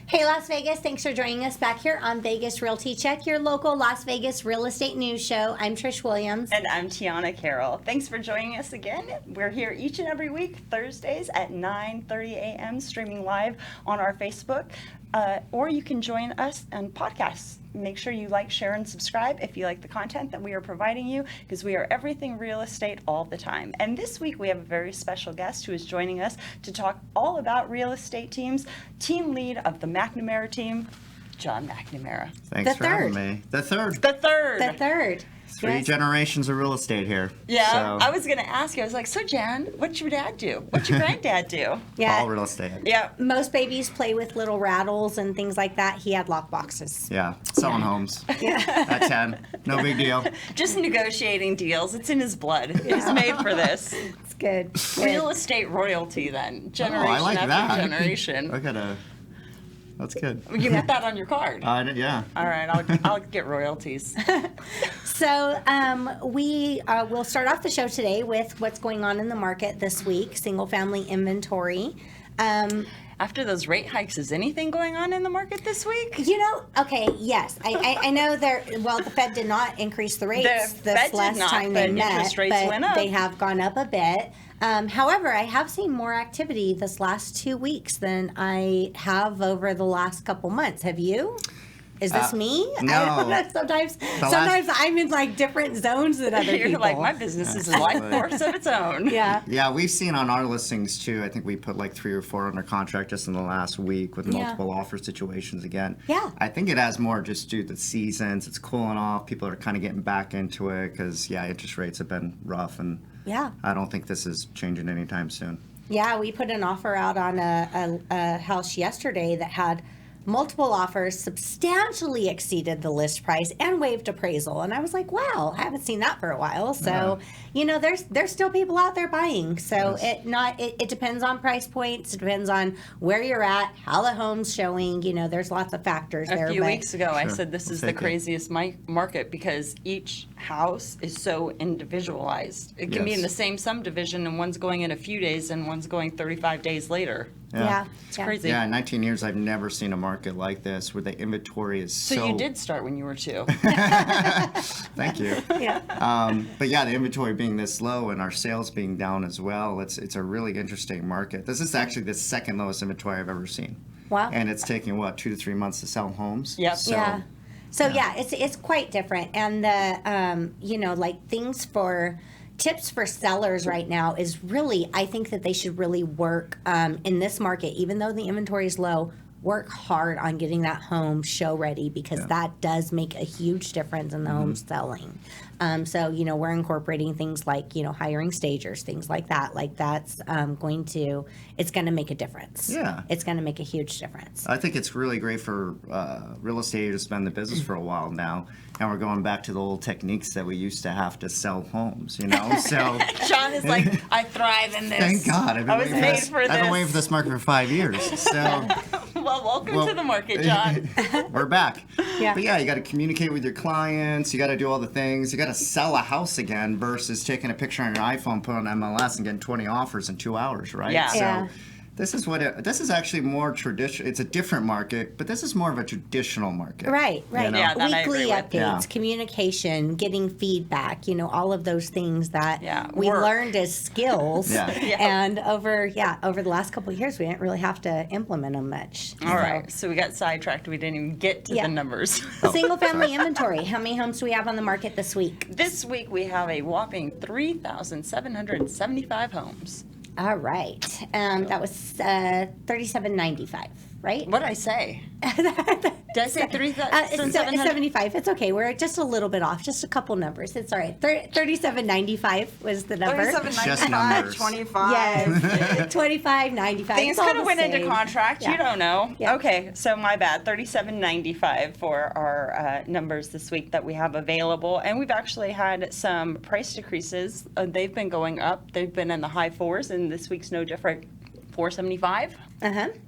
Hey, Las Vegas. Thanks for joining us back here on Vegas Realty Check, your local Las Vegas real estate news show. I'm Trish Williams. And I'm Tiana Carroll. Thanks for joining us again. We're here each and every week, Thursdays at 9:30 a.m., streaming live on our Facebook. Or you can join us on podcasts. Make sure you like, share, and subscribe if you like the content that we are providing you, because we are everything real estate all the time. And this week we have a very special guest who is joining us to talk all about real estate teams. Team lead of the McNamara team, John McNamara. Thanks for having me. The third. 3 generations of real estate here. Yeah, so, I was going to ask you. I was like, so Jan, what's your dad do? What's your granddad do? Yeah. All real estate. Yeah. Most babies play with little rattles and things like that. He had lock boxes. Yeah, selling homes. At 10. No big deal. Just negotiating deals. It's in his blood. He's made for this. It's good. Real estate royalty then. Generation I like after that. generation. That's good. You put that on your card. Yeah. All right, I'll get royalties. So we will start off the show today with what's going on in the market this week, single-family inventory. After those rate hikes, is anything going on in the market this week? Okay, yes. I know the Fed did not increase the rates this last time they met, interest rates went up. They have gone up a bit. However, I have seen more activity this last 2 weeks than I have over the last couple months. Have you? Is this me? No. I don't know. Sometimes I'm in like different zones than other people. You're like, my business is a life force of its own. Yeah. Yeah, we've seen on our listings too. I think we put like 3 or 4 under contract just in the last week with multiple offer situations again. Yeah. I think it has more just due to the seasons. It's cooling off. People are kind of getting back into it because interest rates have been rough, and I don't think this is changing anytime soon. Yeah, we put an offer out on a house yesterday that had multiple offers, substantially exceeded the list price, and waived appraisal. And I was like, wow, I haven't seen that for a while. So, there's still people out there buying. So it depends on price points. It depends on where you're at, how the home's showing. There's lots of factors there. A few weeks ago, I said this is the craziest market because each house is so individualized. It can be in the same subdivision, and one's going in a few days and one's going 35 days later. Yeah. It's crazy. Yeah, in 19 years, I've never seen a market like this where the inventory is so... So you did start when you were 2. Thank you. Yeah. But the inventory being this low and our sales being down as well, it's a really interesting market. This is actually the second lowest inventory I've ever seen. Wow. And it's taking, 2 to 3 months to sell homes? Yep. So it's quite different. And the, things for... tips for sellers right now is really, I think that they should really work in this market, even though the inventory is low, work hard on getting that home show ready, because that does make a huge difference in the home selling. So, we're incorporating things like, hiring stagers, things like that. Like that's it's going to make a difference. Yeah. It's going to make a huge difference. I think it's really great for real estate to spend the business for a while now. And we're going back to the old techniques that we used to have to sell homes, So John is like, I thrive in this. Thank God. I've been waiting for this market for 5 years. So well, welcome to the market, John. We're back. Yeah. But you got to communicate with your clients. You got to do all the things. You got to sell a house again versus taking a picture on your iPhone, put on MLS, and getting 20 offers in 2 hours, right? Yeah. So this is actually more traditional. It's a different market, but this is more of a traditional market. Right. Yeah, that I Weekly agree with. updates, communication, getting feedback, all of those things that we work. learned as skills. And over the last couple of years, we didn't really have to implement them much. All right. So we got sidetracked. We didn't even get to the numbers. Single family inventory. How many homes do we have on the market this week? This week we have a whopping 3,775 homes. All right. That was $37.95, right? What did I say? Did I say 3,775? 75. It's okay. We're just a little bit off. Just a couple numbers. It's all right. $37.95 was the number. Just numbers. 25. Yes. 25.95. Things could have went into contract. Yeah. You don't know. Yeah. Okay, so my bad. $37.95 for our numbers this week that we have available, and we've actually had some price decreases. They've been going up. They've been in the high 4s, and this week's no different. $475.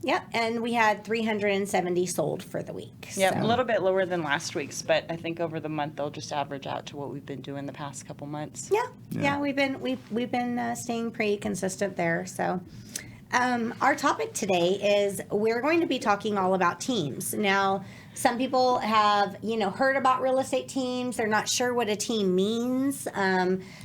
Yeah, and we had 370 sold for the week. Yeah, so. a little bit lower than last week's, but I think over the month they'll just average out to what we've been doing the past couple months. Yeah, we've been staying pretty consistent there. So, our topic today is we're going to be talking all about teams. Now, some people have, heard about real estate teams. They're not sure what a team means.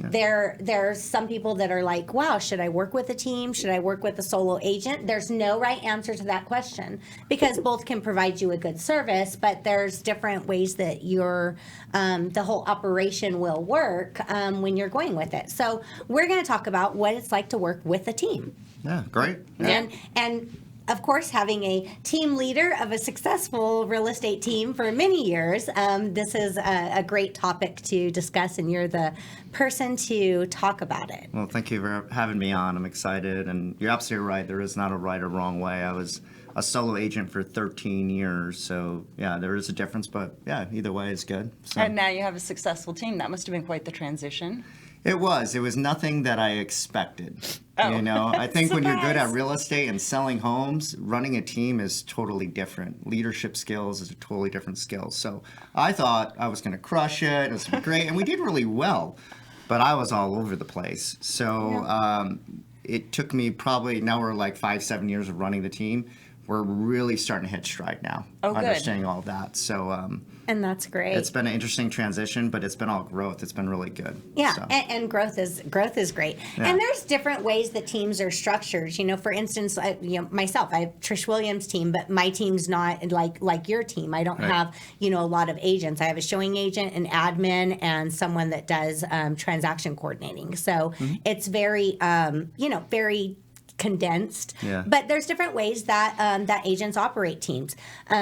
There's some people that are like, wow, should I work with a team? Should I work with a solo agent? There's no right answer to that question because both can provide you a good service, but there's different ways that the whole operation will work when you're going with it. So we're going to talk about what it's like to work with a team. Yeah, great. Yeah. And of course, having a team leader of a successful real estate team for many years, this is a great topic to discuss, and you're the person to talk about it. Well, thank you for having me on. I'm excited, and you're absolutely right. There is not a right or wrong way. I was a solo agent for 13 years, so yeah, there is a difference, but yeah, either way is good. So. And now you have a successful team. That must have been quite the transition. It was nothing that I expected. Oh. I think when you're good at real estate and selling homes, running a team is totally different. Leadership skills is a totally different skill. So I thought I was going to crush it. It was great. And we did really well, but I was all over the place. So it took me now we're like 5-7 years of running the team. We're really starting to hit stride now. Oh, good. Understanding all of that. So, and that's great. It's been an interesting transition, but it's been all growth. It's been really good. Yeah, so. and growth is great. Yeah. And there's different ways that teams are structured. For instance, myself, I have Trish Williams' team, but my team's not like your team. I don't have a lot of agents. I have a showing agent, an admin, and someone that does transaction coordinating. So it's very very condensed. Yeah. But there's different ways that agents operate teams.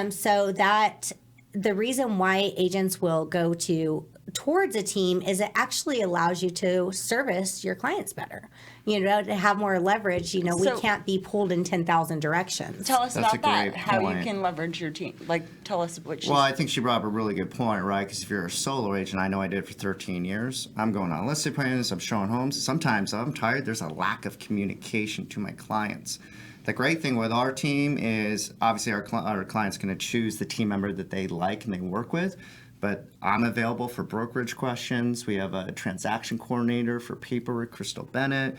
So that the reason why agents will go towards a team is it actually allows you to service your clients better. To have more leverage. We can't be pulled in 10,000 directions. Tell us about that. How point. you can leverage your team. Tell us what. Well, I think she brought up a really good point, right? Because if you're a solo agent, I know I did it for 13 years. I'm going on listing appointments. I'm showing homes. Sometimes I'm tired. There's a lack of communication to my clients. The great thing with our team is obviously our client's going to choose the team member that they like and they work with. But I'm available for brokerage questions. We have a transaction coordinator for paperwork, Crystal Bennett.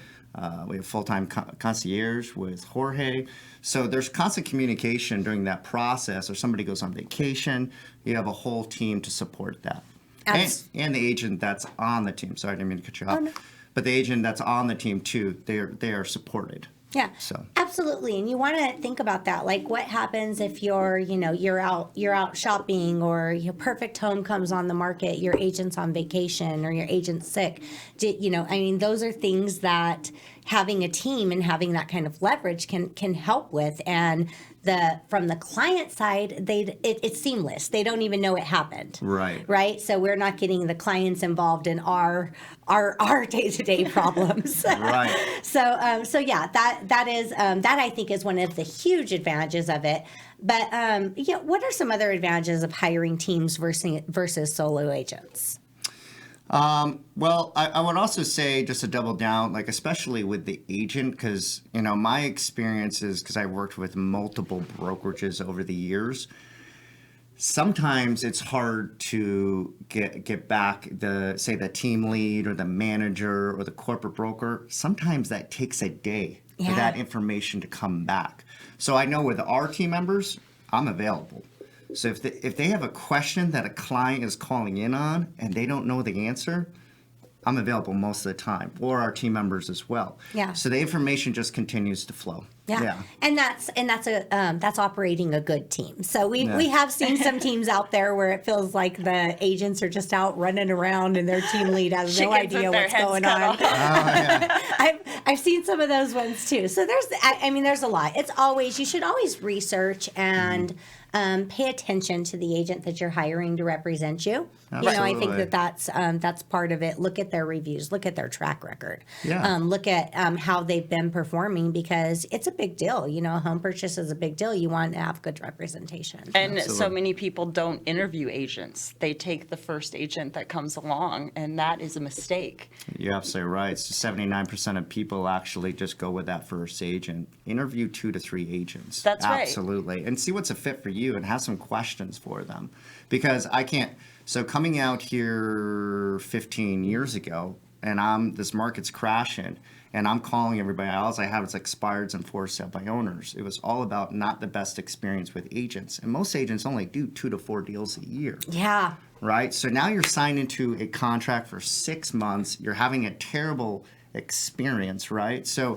We have full-time concierge with Jorge. So there's constant communication during that process, or somebody goes on vacation. You have a whole team to support that. And the agent that's on the team. Sorry, I didn't mean to cut you off. No. But the agent that's on the team, too, they are supported. Yeah, absolutely. And you want to think about that. Like, what happens if you're out shopping, or your perfect home comes on the market, your agent's on vacation, or your agent's sick. Those are things that having a team and having that kind of leverage can help with. And from the client side, it's seamless. They don't even know it happened. Right. So we're not getting the clients involved in our day-to-day problems. Right. So yeah, that is that I think is one of the huge advantages of it. But what are some other advantages of hiring teams versus solo agents? Well, I would also say, just to double down, especially with the agent, because, my experience is, because I worked with multiple brokerages over the years, sometimes it's hard to get back the team lead or the manager or the corporate broker. Sometimes that takes a day for that information to come back. So I know with our team members, I'm available. So if they have a question that a client is calling in on and they don't know the answer, I'm available most of the time, or our team members as well. Yeah. So the information just continues to flow. Yeah. And that's operating a good team. So we have seen some teams out there where it feels like the agents are just out running around and their team lead has no idea what's going on. I've seen some of those ones too. So there's a lot. You should always research and pay attention to the agent that you're hiring to represent you. Absolutely. I think that's part of it. Look at their reviews. Look at their track record. Yeah. Look at how they've been performing, because it's a big deal. A home purchase is a big deal. You want to have good representation. And so many people don't interview agents. They take the first agent that comes along, and that is a mistake. You're absolutely right. So 79% of people actually just go with that first agent. Interview 2 to 3 agents. That's right. Absolutely. And see what's a fit for you and have some questions for them. Because so coming out here 15 years ago, and this market's crashing, and I'm calling everybody. All I have is expireds and for sale by owners. It was all about not the best experience with agents, and most agents only do 2 to 4 deals a year. Yeah. Right? So now you're signed into a contract for 6 months. You're having a terrible experience, right? So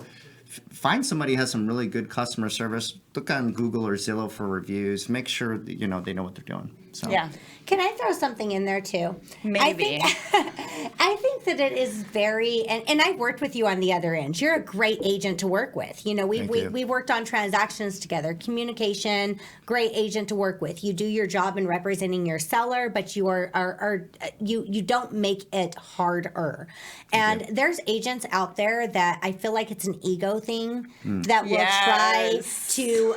find somebody who has some really good customer service. Look on Google or Zillow for reviews. Make sure that, they know what they're doing. So. Yeah. Can I throw something in there too? Maybe. I think that it is very, and I've worked with you on the other end. You're a great agent to work with. We worked on transactions together. Communication, great agent to work with. You do your job in representing your seller, but you you don't make it harder. And there's agents out there that I feel like it's an ego thing that will try to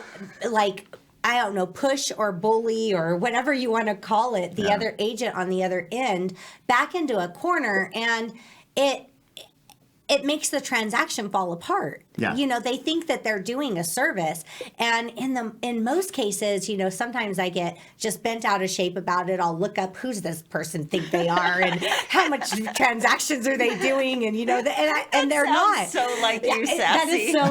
I don't know, push or bully or whatever you want to call it, the other agent on the other end back into a corner, and it makes the transaction fall apart. Yeah. They think that they're doing a service, and in most cases, sometimes I get just bent out of shape about it. I'll look up who's this person think they are, and how much transactions are they doing, and and they're not. So like you, Sassy. That is so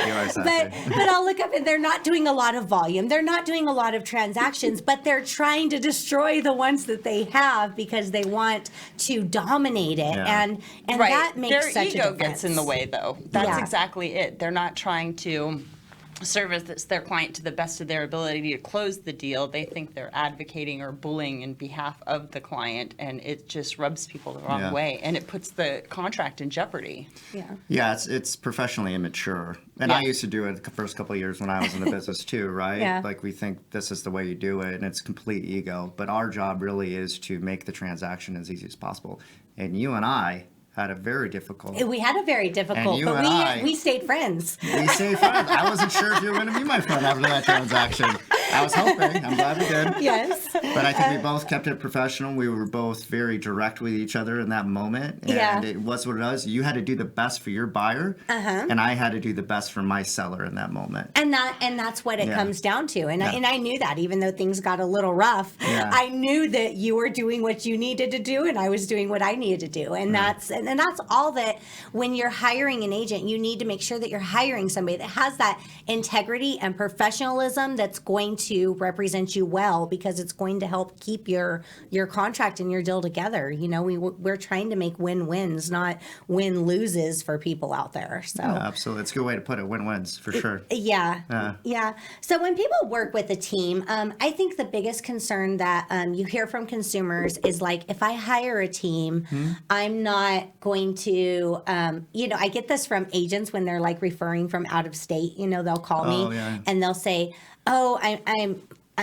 me. You are sassy. But I'll look up and they're not doing a lot of volume. They're not doing a lot of transactions, but they're trying to destroy the ones that they have because they want to dominate it, and Right. that makes Their such a ego difference. gets in the way, though. That's exactly it. They're not trying to service their client to the best of their ability to close the deal. They think they're advocating or bullying in behalf of the client, and it just rubs people the wrong way, and it puts the contract in jeopardy. Yeah, it's professionally immature. And I used to do it the first couple of years when I was in the business too, right? Yeah. Like we think this is the way you do it, and it's complete ego. But our job really is to make the transaction as easy as possible. And you and I had a very difficult. We had a very difficult, you but and we stayed friends. We stayed friends. I wasn't sure if you were going to be my friend after that transaction. I was hoping. I'm glad we did. Yes. But I think we both kept it professional. We were both very direct with each other in that moment. And it was what it was. You had to do the best for your buyer, and I had to do the best for my seller in that moment. And that's what it comes down to. And I knew that, even though things got a little rough, I knew that you were doing what you needed to do, and I was doing what I needed to do. And that's all that when you're hiring an agent, you need to make sure that you're hiring somebody that has that integrity and professionalism that's going to represent you well, because it's going to help keep your contract and your deal together. We're trying to make win-wins, not win-loses for people out there. So absolutely. It's a good way to put it. Win-wins, for sure. Yeah. So when people work with a team, I think the biggest concern that you hear from consumers is if I hire a team, I'm not going to, I get this from agents when they're referring from out of state. They'll call me and they'll say, "Oh,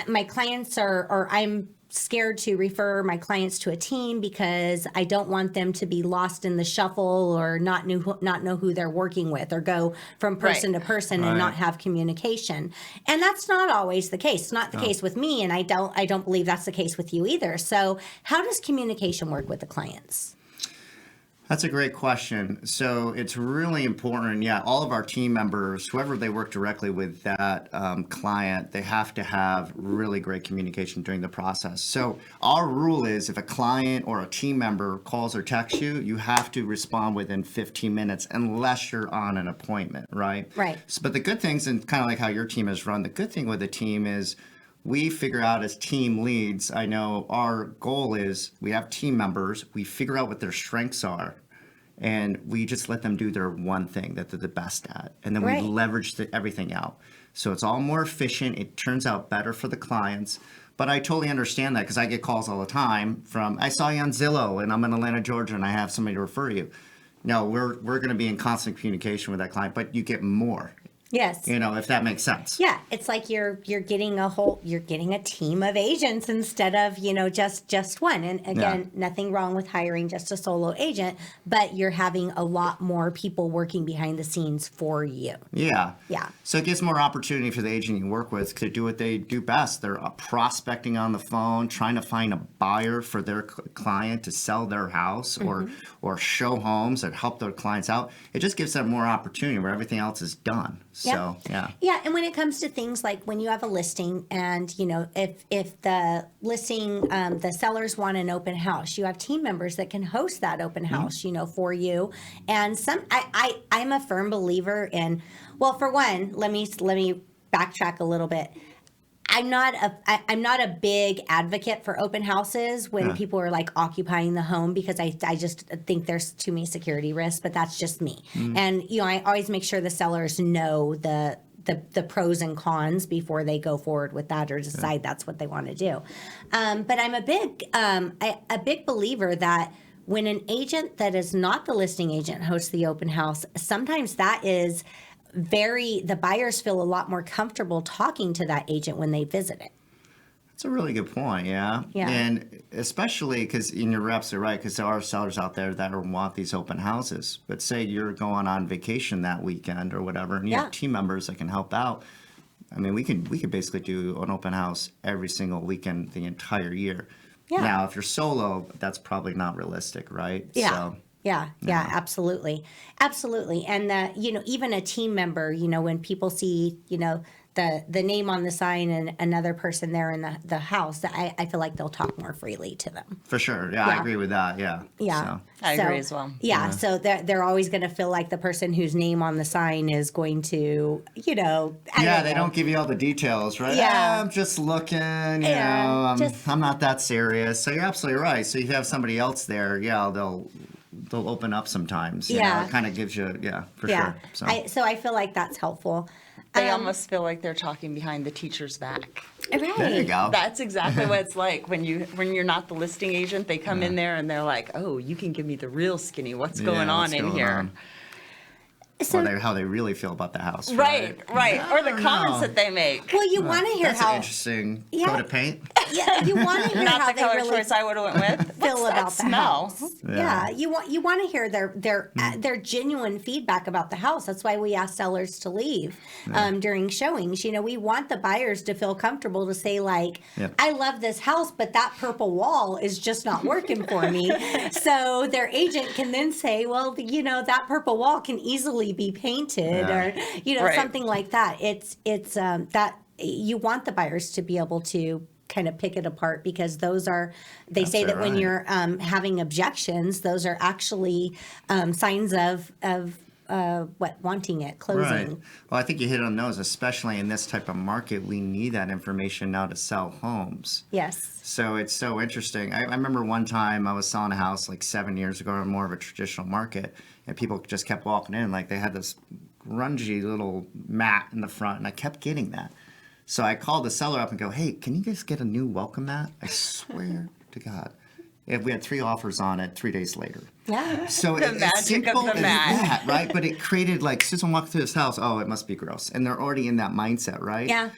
my clients or I'm scared to refer my clients to a team because I don't want them to be lost in the shuffle or not know who they're working with, or go from person to person and not have communication." And that's not always the case. It's not the case with me, and I don't believe that's the case with you either. So how does communication work with the clients? That's a great question. So it's really important. Yeah, all of our team members, whoever they work directly with that client, they have to have really great communication during the process. So our rule is if a client or a team member calls or texts you, you have to respond within 15 minutes unless you're on an appointment, right? Right. So, but the good things, and kind of like how your team is run, the good thing with the team is we figure out as team leads, I know our goal is we have team members, we figure out what their strengths are, and we just let them do their one thing that they're the best at. And then we leverage everything out. So it's all more efficient. It turns out better for the clients. But I totally understand that, because I get calls all the time from, I saw you on Zillow and I'm in Atlanta, Georgia, and I have somebody to refer you. No, we're going to be in constant communication with that client, but you get more. Yes. If that makes sense. Yeah, it's like you're getting a team of agents instead of, just one. And again, nothing wrong with hiring just a solo agent, but you're having a lot more people working behind the scenes for you. Yeah. Yeah. So it gives more opportunity for the agent you work with to do what they do best. They're prospecting on the phone, trying to find a buyer for their client to sell their house or show homes or help their clients out. It just gives them more opportunity where everything else is done. So, yeah. Yeah, and when it comes to things like when you have a listing and, if the listing, the sellers want an open house, you have team members that can host that open house, for you. And I'm a firm believer in, well, for one, let me backtrack a little bit. I'm not a big advocate for open houses when people are like occupying the home, because I just think there's too many security risks, but that's just me. And I always make sure the sellers know the pros and cons before they go forward with that or decide that's what they want to do. But I'm a big believer that when an agent that is not the listing agent hosts the open house, sometimes that is the buyers feel a lot more comfortable talking to that agent when they visit it. That's a really good point, yeah. Yeah. And especially because, you're absolutely right, because there are sellers out there that want these open houses. But say you're going on vacation that weekend or whatever, and you have team members that can help out. I mean, we could basically do an open house every single weekend the entire year. Yeah. Now, if you're solo, that's probably not realistic, right? Yeah. So, Yeah, absolutely. Absolutely. And, even a team member, when people see, the name on the sign and another person there in the house, I feel like they'll talk more freely to them. for sure. Yeah, I agree with that. Yeah. Yeah. So, I agree as well. Yeah, so they're always going to feel like the person whose name on the sign is going to, they don't give you all the details, right? Yeah. I'm just looking, Yeah, I'm not that serious. So you're absolutely right. So you have somebody else there, they'll open up sometimes. You know? It kind of gives you, for sure. So I feel like that's helpful. They almost feel like they're talking behind the teacher's back. Right. There you go. That's exactly what it's like when you're not the listing agent. They come in there and they're like, "Oh, you can give me the real skinny. What's going on in here?" So, or how they really feel about the house. Right. Or the comments that they make. well, you want to hear That's how an interesting Yeah. coat of paint. you want to hear Not how the they color really choice I would have went with. feel What's about that the smell? house. Yeah, you want to hear their genuine feedback about the house. That's why we ask sellers to leave during showings. We want the buyers to feel comfortable to say like, I love this house, but that purple wall is just not working for me. So their agent can then say, well, that purple wall can easily be painted or Right. something like that. It's that you want the buyers to be able to kind of pick it apart, because those are, they say that when right. you're having objections, those are actually signs of wanting it, closing. Right. Well, I think you hit it on the nose, especially in this type of market. We need that information now to sell homes. Yes. So it's so interesting. I remember one time I was selling a house like 7 years ago in more of a traditional market, and people just kept walking in like they had this grungy little mat in the front, and I kept getting that. So I called the seller up and go, "Hey, can you guys get a new welcome mat?" I swear to God. We had 3 offers on it 3 days later. Yeah. So The it's magic simple of the as mat. that, right? But it created like, Susan walked through this house, oh, it must be gross. And they're already in that mindset, right? Yeah.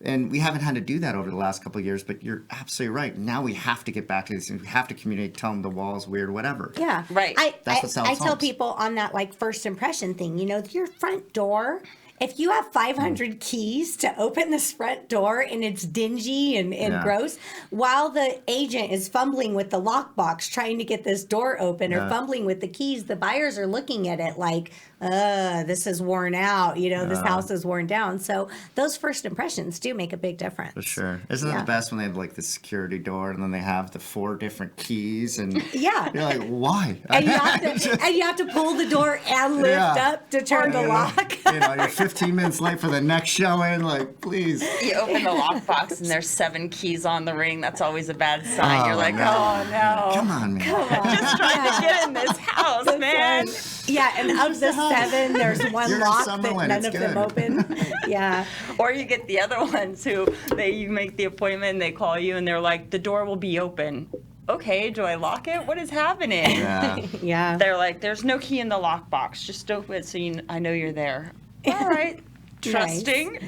And we haven't had to do that over the last couple of years, but you're absolutely right. Now we have to get back to this. We have to communicate, tell them the wall's weird, whatever. Yeah. Right. That's what sells I tell homes. people on that like first impression thing, your front door, if you have 500 keys to open this front door and it's dingy and gross, while the agent is fumbling with the lockbox trying to get this door open or fumbling with the keys, the buyers are looking at it like, this is worn out, this house is worn down. So those first impressions do make a big difference. For sure. Isn't it the best when they have like the security door and then they have the 4 different keys and Yeah. you're like, why? And you have to pull the door and lift up to turn the lock. You're 15 minutes late for the next showing. Like, please. You open the lockbox and there's 7 keys on the ring. That's always a bad sign. You're like, no. oh no. Come on, man. Just trying to get in this house, man. Yeah, and of the 7, there's one You're in lock that Summerlin, none it's of them good. open. Yeah. Or you get the other ones who you make the appointment and they call you and they're like, the door will be open. Okay, do I lock it? What is happening? Yeah. Yeah. They're like, there's no key in the lockbox. Just open it so I know you're there. All right. Trusting.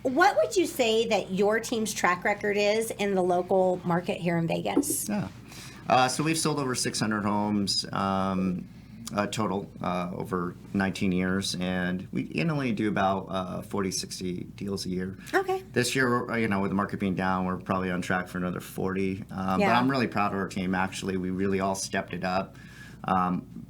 What would you say that your team's track record is in the local market here in Vegas? Yeah. So we've sold over 600 homes total over 19 years, and we annually do about 40, 60 deals a year. Okay. This year, with the market being down, we're probably on track for another 40. But I'm really proud of our team, actually. We really all stepped it up.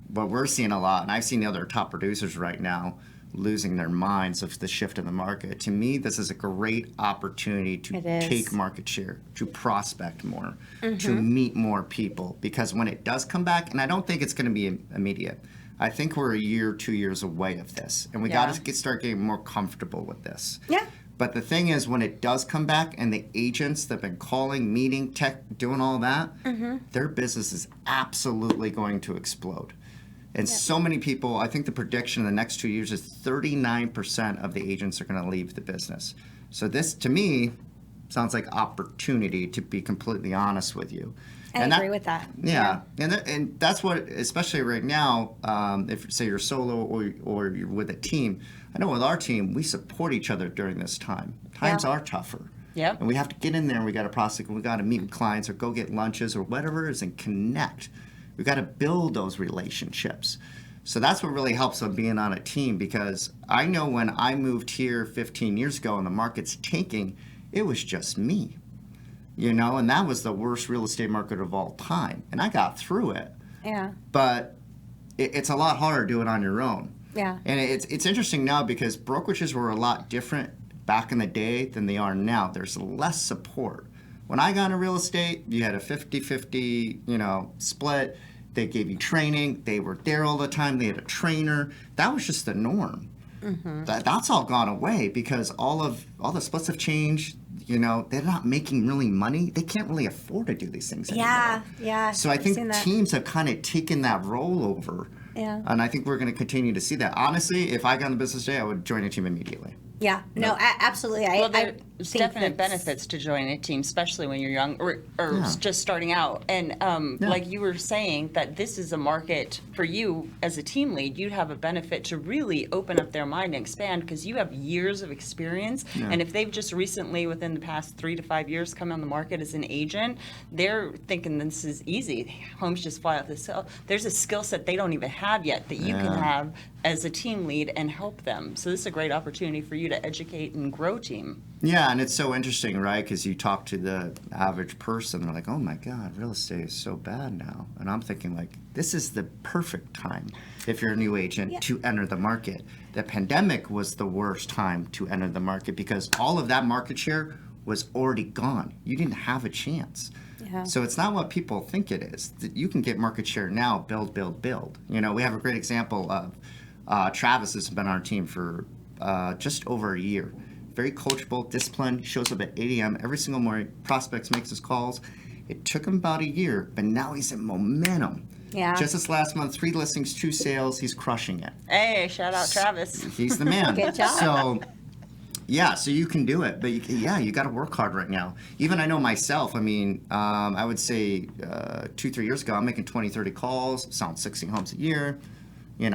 But we're seeing a lot, and I've seen the other top producers right now losing their minds of the shift in the market. To me, this is a great opportunity to It is. take market share, to prospect more, to meet more people. Because when it does come back, and I don't think it's going to be immediate, I think we're a year, 2 years away of this, and we got to start getting more comfortable with this. Yeah. But the thing is, when it does come back, and the agents that have been calling, meeting, tech, doing all that, their business is absolutely going to explode. And so many people, I think the prediction in the next 2 years is 39% of the agents are going to leave the business. So this, to me, sounds like opportunity, to be completely honest with you. I agree with that. Yeah, and that's what, especially right now, if say you're solo or you're with a team. I know with our team, we support each other during this time. Times are tougher. Yep. And we have to get in there, and we got to prospect, and we got to meet with clients or go get lunches or whatever it is and connect. We got to build those relationships. So that's what really helps on being on a team, because I know when I moved here 15 years ago and the market's tanking, it was just me. And that was the worst real estate market of all time. And I got through it. Yeah. But it's a lot harder to do it on your own. Yeah. And it's interesting now because brokerages were a lot different back in the day than they are now. There's less support. When I got into real estate, you had a 50-50, split. They gave you training. They were there all the time. They had a trainer. That was just the norm. That's all gone away because all the splits have changed. They're not making really money. They can't really afford to do these things anymore. Yeah. So I think teams have kind of taken that role over. Yeah. And I think we're going to continue to see that. Honestly, if I got on the business day, I would join a team immediately. Yeah. No, absolutely. Well, I there's think definite benefits to joining a team, especially when you're young or just starting out. And like you were saying, that this is a market for you as a team lead. You'd have a benefit to really open up their mind and expand because you have years of experience. Yeah. And if they've just recently, within the past 3 to 5 years, come on the market as an agent, they're thinking this is easy. Homes just fly out the cell. There's a skill set they don't even have yet that you can have as a team lead and help them. So this is a great opportunity for you to educate and grow team. Yeah, and it's so interesting, right? Because you talk to the average person, they're like, oh my God, real estate is so bad now. And I'm thinking, like, this is the perfect time if you're a new agent to enter the market. The pandemic was the worst time to enter the market because all of that market share was already gone. You didn't have a chance. Yeah. So it's not what people think it is. You can get market share now, build. We have a great example of Travis has been on our team for just over a year. Very coachable, disciplined, shows up at 8 a.m. every single morning, prospects, makes his calls. It took him about a year, but now he's in momentum. Yeah. Just this last month, 3 listings, 2 sales, he's crushing it. Hey, shout out Travis. He's the man. Good job. So, so you can do it, but you got to work hard right now. Even I know myself, I would say 2-3 years ago, I'm making 20, 30 calls, selling 60 homes a year,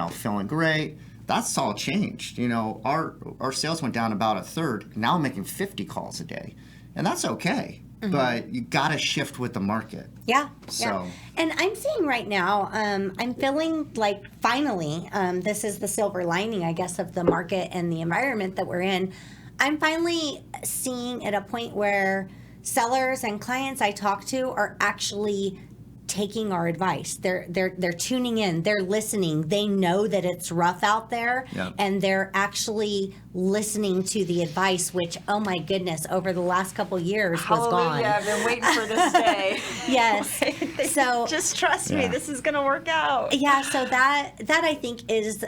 feeling great. That's all changed. Our sales went down about a third. Now I'm making 50 calls a day, and that's okay. But you got to shift with the market. Yeah. So. And I'm seeing right now, I'm feeling like finally, this is the silver lining, I guess, of the market and the environment that we're in. I'm finally seeing at a point where sellers and clients I talk to are actually taking our advice. They're tuning in, they're listening. They know that it's rough out there, and they're actually listening to the advice, which, oh my goodness, over the last couple years was gone. Hallelujah, I've been waiting for this day. Yes. So just trust me, this is going to work out. Yeah, so that I think is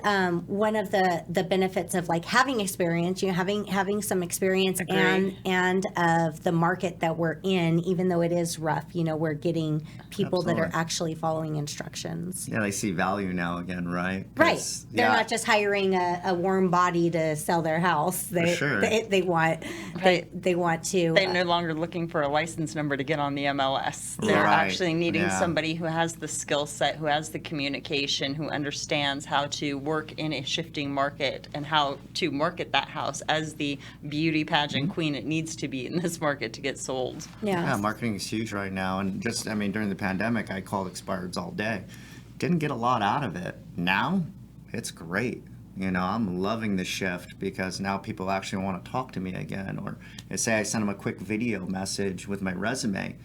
one of the benefits of like having experience, having some experience and of the market that we're in, even though it is rough, we're getting people that are actually following instructions. Yeah, they see value now again, right? Right. They're not just hiring a warm body to sell their house. They want to. They're no longer looking for a license number to get on the MLS. They're actually needing somebody who has the skill set, who has the communication, who understands how to work in a shifting market and how to market that house as the beauty pageant queen it needs to be in this market to get sold. Yeah, marketing is huge right now. And just, during the pandemic, I called expireds all day. Didn't get a lot out of it. Now, it's great. I'm loving the shift because now people actually want to talk to me again. Or say I send them a quick video message with my resume.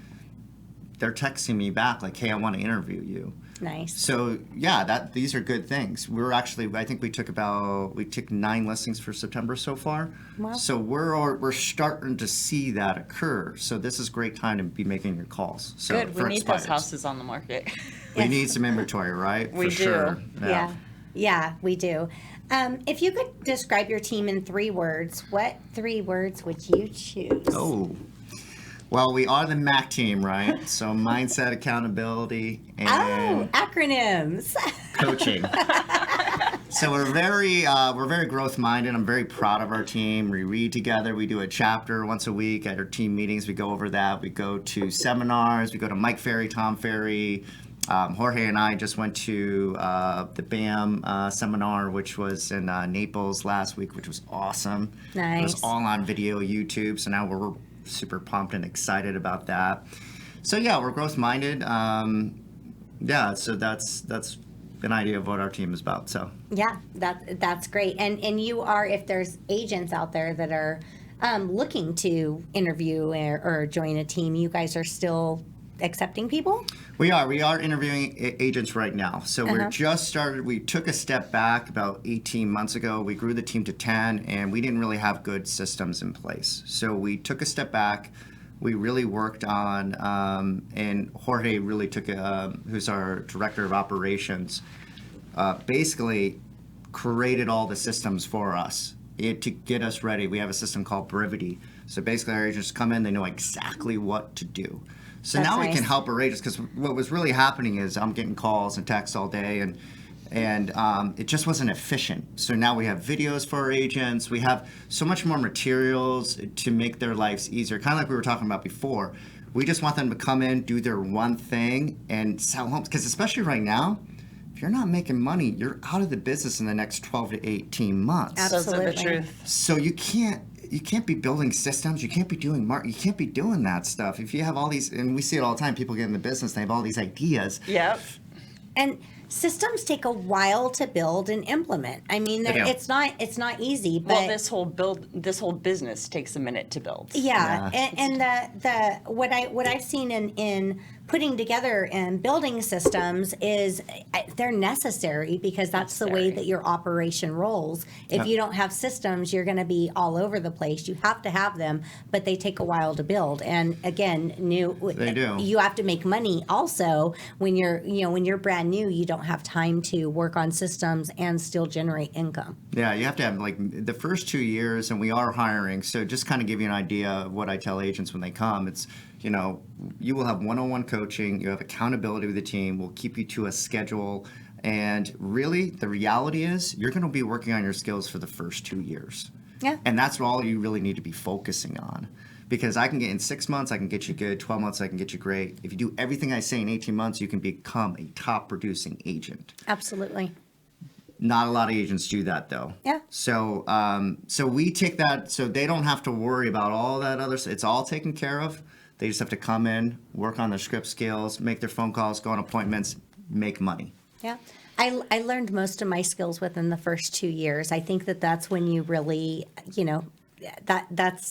they're texting me back like, hey, I want to interview you. Nice. So yeah, these are good things. I think we took 9 listings for September so far. Wow. So we're starting to see that occur. So this is a great time to be making your calls. So Good. We for need expires. those houses on the market. We need some inventory, right? We for do. Sure. Yeah. Yeah, we do. If you could describe your team in 3 words, what 3 words would you choose? Oh. Well, we are the MAC team, right? So mindset, accountability, and acronyms. coaching. So we're very growth minded. I'm very proud of our team. We read together. We do a chapter once a week at our team meetings. We go over that. We go to seminars. We go to Mike Ferry, Tom Ferry. Jorge and I just went to the BAM seminar, which was in Naples last week, which was awesome. Nice. It was all on video, YouTube. So now we're super pumped and excited about that. So yeah, we're growth minded. So that's an idea of what our team is about. So Yeah, that's great. And you are, if there's agents out there that are looking to interview or join a team, you guys are still accepting people? We are interviewing agents right now. So Uh-huh. we're just started. We took a step back about 18 months ago. We grew the team to 10, and we didn't really have good systems in place. So we took a step back. We really worked on, and Jorge really took, who's our director of operations, basically created all the systems for us to get us ready. We have a system called Brevity. So basically our agents come in, they know exactly what to do. So That's now we nice. can help our agents, because what was really happening is I'm getting calls and texts all day, and it just wasn't efficient. So now we have videos for our agents. We have so much more materials to make their lives easier. Kind of like we were talking about before. We just want them to come in, do their one thing, and sell homes. Because especially right now, if you're not making money, you're out of the business in the next 12 to 18 months. Those are the Absolutely. truth. So you can't be building systems. You can't be doing you can't be doing that stuff. If you have all these, and we see it all the time, people get in the business, they have all these ideas. Yep. And systems take a while to build and implement. I mean, They do. it's not easy. But Well, this whole business takes a minute to build. yeah, Yeah. and the what I've seen in putting together and building systems is they're necessary, because that's the way Necessary. that your operation rolls. If you don't have systems, you're going to be all over the place. You have to have them, but they take a while to build. And again, They do. you have to make money also when you're brand new. You don't have time to work on systems and still generate income. Yeah, you have to have like the first 2 years, and we are hiring. So just kind of give you an idea of what I tell agents when they come. It's, you will have one-on-one coaching, you have accountability with the team, we'll keep you to a schedule. And really, the reality is you're going to be working on your skills for the first 2 years. Yeah. And that's all you really need to be focusing on. Because I can get in 6 months, I can get you good. 12 months, I can get you great. If you do everything I say in 18 months, you can become a top producing agent. Absolutely. Not a lot of agents do that, though. Yeah. So, so we take that, so they don't have to worry about all that other. It's all taken care of. They just have to come in, work on their script skills, make their phone calls, go on appointments, make money. Yeah. I learned most of my skills within the first 2 years. I think that's when you really,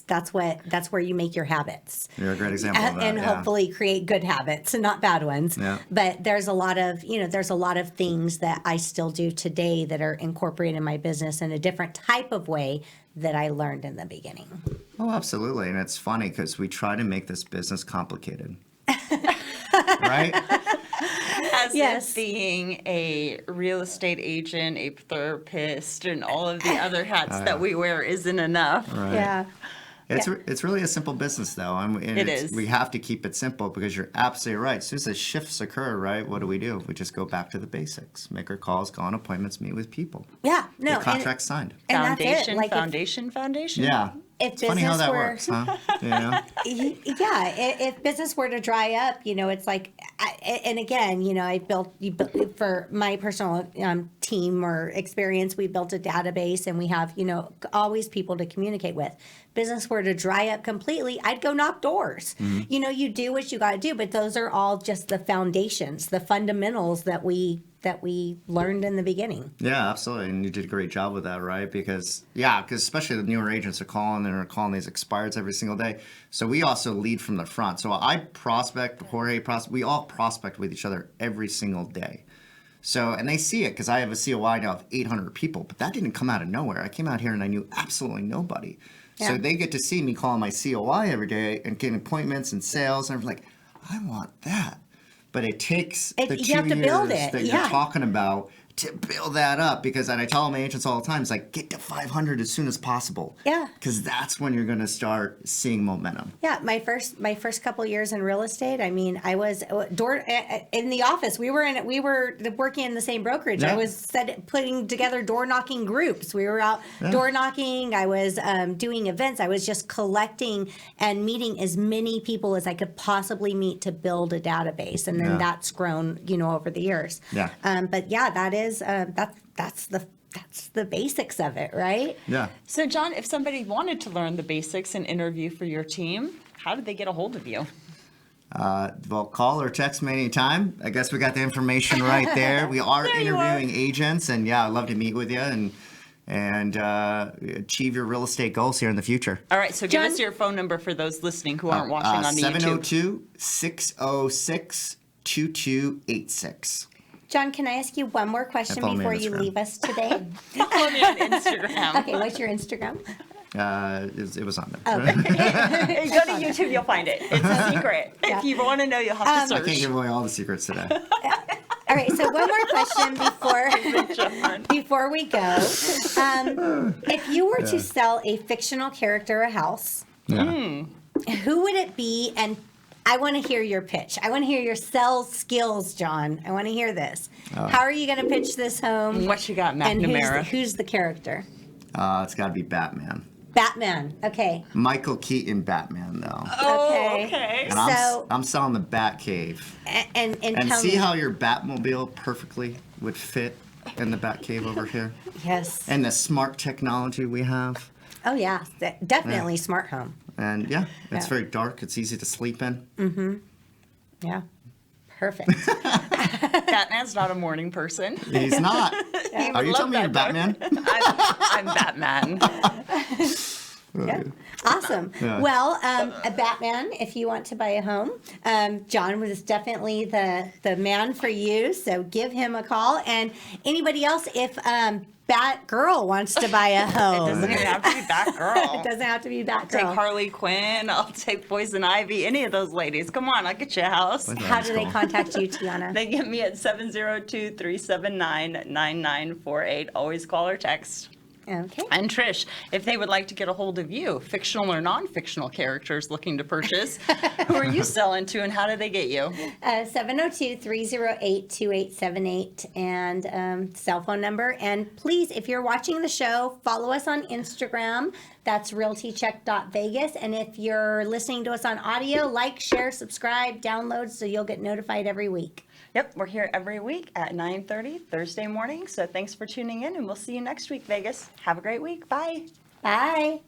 that's where you make your habits. You're a great example of that. And yeah. hopefully create good habits and not bad ones. Yeah. But there's a lot of things that I still do today that are incorporated in my business in a different type of way that I learned in the beginning. Oh, absolutely. And it's funny because we try to make this business complicated. Right? As Yes. if being a real estate agent, a therapist, and all of the other hats that we wear isn't enough. Right. Yeah. It's really a simple business, though. And It is. We have to keep it simple because you're absolutely right. As soon as the shifts occur, right, what do? We just go back to the basics. Make our calls, go on appointments, meet with people. Yeah. No. Get contracts signed. And that's it. Foundation, Like foundation. Yeah. if It's funny how business that were- works, huh? Yeah. Yeah, if business were to dry up, it's like, and again, for my personal team or experience, we built a database and we have, always people to communicate with. Business were to dry up completely, I'd go knock doors. You do what you got to do, but those are all just the foundations, the fundamentals that we learned in the beginning. Yeah, absolutely. And you did a great job with that, right? Because especially the newer agents are calling these expireds every single day. So we also lead from the front. So I prospect, Jorge prospect, we all prospect with each other every single day. So, and they see it because I have a COI now of 800 people, but that didn't come out of nowhere. I came out here and I knew absolutely nobody. Yeah. So they get to see me calling my COI every day and getting appointments and sales. And I'm like, I want that. But it takes the 2 you have to years build it. that you're talking about to build that up. Because, and I tell my agents all the time, it's like, get to 500 as soon as possible. Yeah. Because that's when you're going to start seeing momentum. Yeah, my first couple of years in real estate, I mean, I was in the office. We were working in the same brokerage. Yeah. I was putting together door knocking groups. We were out door knocking. I was doing events. I was just collecting and meeting as many people as I could possibly meet to build a database, and then that's grown, over the years. Yeah. But yeah, that is that's the basics of it, right? Yeah. So, John, if somebody wanted to learn the basics and interview for your team, how did they get a hold of you? Well, call or text me anytime. I guess we got the information right there. We are interviewing agents, and I'd love to meet with you and achieve your real estate goals here in the future. All right, so give us your phone number for those listening who aren't watching on the YouTube. 702-606-2286. John, can I ask you one more question before you leave us today? Follow me on Instagram. Okay, what's your Instagram? It was on there. Okay. Hey, go to YouTube, you'll find it. It's a secret. If you want to know, you'll have to search. I can't give away all the secrets today. All right, so one more question before we go. If you were to sell a fictional character a house, who would it be? And I want to hear your pitch. I want to hear your sales skills, John. I want to hear this. How are you going to pitch this home? What you got, And McNamara? who's the character? It's got to be Batman. Batman. Okay. Michael Keaton Batman, though. Okay. And I'm selling the Batcave. And tell see me. how your Batmobile perfectly would fit in the Batcave over here? Yes. And the smart technology we have. Oh, yeah. Definitely smart home. And it's very dark. It's easy to sleep in. Mm-hmm. Yeah. Perfect. Batman's not a morning person. He's not. Are you telling me you're Batman? I'm Batman. Yeah. Awesome. Yeah. Well, a Batman, if you want to buy a home, John was definitely the man for you. So give him a call. And anybody else, if Batgirl wants to buy a home. It doesn't even have to be Batgirl. It doesn't have to be Batgirl. I'll take Harley Quinn. I'll take Poison Ivy. Any of those ladies. Come on, I'll get you a house. How do they contact you, Tiana? They get me at 702-379-9948. Always call or text. Okay. And Trish, if they would like to get a hold of you, fictional or non-fictional characters looking to purchase, who are you selling to and how do they get you? 702-308-2878 and cell phone number. And please, if you're watching the show, follow us on Instagram. That's realtycheck.vegas. And if you're listening to us on audio, like, share, subscribe, download so you'll get notified every week. Yep, we're here every week at 9:30 Thursday morning. So thanks for tuning in, and we'll see you next week, Vegas. Have a great week. Bye. Bye.